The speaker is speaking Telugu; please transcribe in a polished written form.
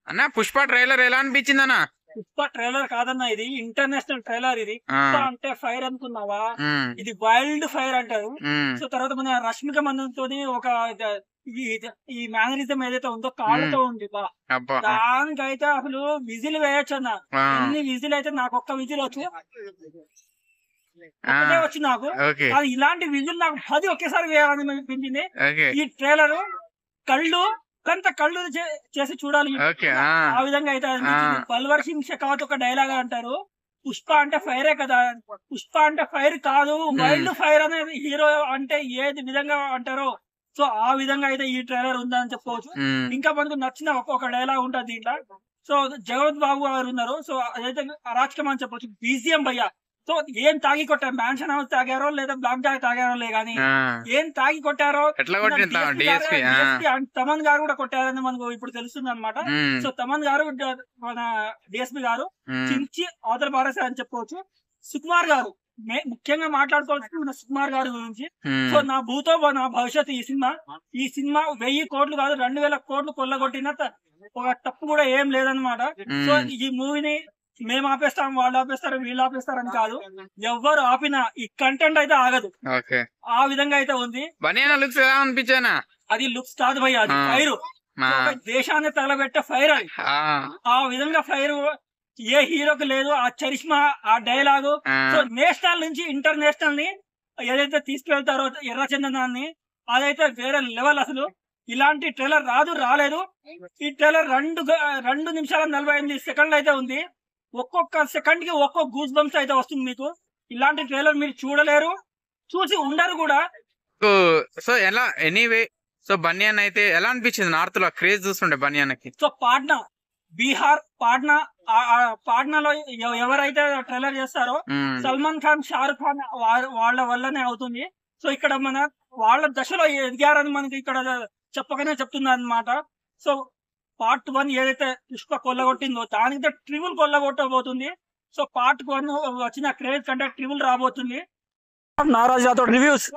అన్న పుష్ప ట్రైలర్ ఎలా అనిపించింది అన్న? పుష్ప ట్రైలర్ కాదన్నా, ఇది ఇంటర్నేషనల్ ట్రైలర్. ఇది పుష్ప అంటే ఫైర్ అనుకున్నావా, ఇది వైల్డ్ ఫైర్ అంటారు. సో తర్వాత మన రష్మిక మందంతో ఒక ఈ మేనరిజం ఏదైతే ఉందో కాళ్ళతో ఉంది దానికైతే అసలు విజిల్ వేయొచ్చు అన్న. ఎన్ని విజిల్ అయితే నాకు ఒక్క విజిల్ వచ్చి నాకు అది ఇలాంటి విజిల్ నాకు 10 ఒకేసారి వేయాలని అనిపించింది. ఈ ట్రైలర్ కళ్ళు చేసి చూడాలి ఆ విధంగా అయితే అనిపించింది. పల్వర్ సింగ్ షెకావత్ ఒక డైలాగ్ అంటారు, పుష్ప అంటే ఫైరే కదా, పుష్ప అంటే ఫైర్ కాదు వైల్డ్ ఫైర్ అనేది హీరో అంటే ఏది విధంగా అంటారో సో ఆ విధంగా అయితే ఈ ట్రైలర్ ఉందని చెప్పుకోవచ్చు. ఇంకా మనకు నచ్చిన ఒక్కొక్క డైలాగ్ ఉంటుంది దీంట్లో. సో జగవత్ బాబు గారు ఉన్నారు, సో అదైతే అరాచకం అని చెప్పొచ్చు. బీజిఎం భయ్య, సో ఏం తాగి కొట్టారు, మ్యాన్షన్ హౌస్ తాగారో లేదా బ్లాక్ జాక్ తాగారో లే గానీ ఏం తాగి కొట్టారో తమన్ గారు కూడా కొట్టారని మనకు ఇప్పుడు తెలుస్తుంది అనమాట. సో తమన్ గారు మన డిఎస్పీ గారు చించి అవతల పారేశారు అని చెప్పుకోవచ్చు. సుకుమార్ గారు ముఖ్యంగా మాట్లాడుకోవాల్సింది మన సుకుమార్ గారి గురించి. సో నా భూతో నా భవిష్యత్తు ఈ సినిమా 1000 కోట్లు కాదు 2000 కోట్లు కొల్లగొట్టిన ఒక తప్పు కూడా ఏం లేదనమాట. సో ఈ మూవీని మేము ఆపేస్తాం, వాళ్ళు ఆపేస్తారు, వీళ్ళు ఆపేస్తారు అని కాదు, ఎవరు ఆపినా ఈ కంటెంట్ అయితే ఆగదు. ఆ విధంగా అయితే ఉంది. అది లుక్స్ కాదు భయ్య, అది ఫైర్, దేశాన్ని తగలబెట్టే ఫైర్ అది. ఆ విధంగా ఫైర్ ఏ హీరోకి లేదు. ఆ చరిష్మా, ఆ డైలాగు, సో నేషనల్ నుంచి ఇంటర్నేషనల్ ని ఏదైతే తీసుకువెళ్తారో ఎర్రచందనాన్ని, అదైతే వేరే లెవెల్. అసలు ఇలాంటి ట్రైలర్ రాలేదు. ఈ ట్రైలర్ 2 నిమిషాల 48 సెకండ్లు అయితే ఉంది. ఒక్కొక్క సెకండ్ కి ఒక్కొక్క గూస్ బంప్స్ అయితే వస్తుంది మీకు. ఇలాంటి ట్రైలర్ మీరు చూడలేరు, చూసి ఉండరు కూడా. సో ఎలా ఎనీవే, సో బన్యాన్ అయితే ఎలా అనిపించింది? నార్త్ లో క్రేజ్ చూస్తుండే బన్యాన్కి. సో పాట్నా, బీహార్ పాట్నాలో ఎవరైతే ట్రైలర్ చేస్తారో సల్మాన్ ఖాన్, షారుఖ్ ఖాన్ వాళ్ళ వల్లనే అవుతుంది. సో ఇక్కడ మన వాళ్ళ దశలో ఎదిగారని మనకి ఇక్కడ చెప్పకనే చెప్తున్నారు అనమాట. సో పార్ట్ 1 ఏదైతే పుష్ప కొల్లగొట్టిందో దానికి ట్రిబుల్ కొల్లగొట్టబోతుంది. సో పార్ట్ 1 వచ్చిన క్రేజ్ కంటే ట్రిబుల్ రాబోతుంది. నారాజ్ రాథోడ్ రివ్యూస్.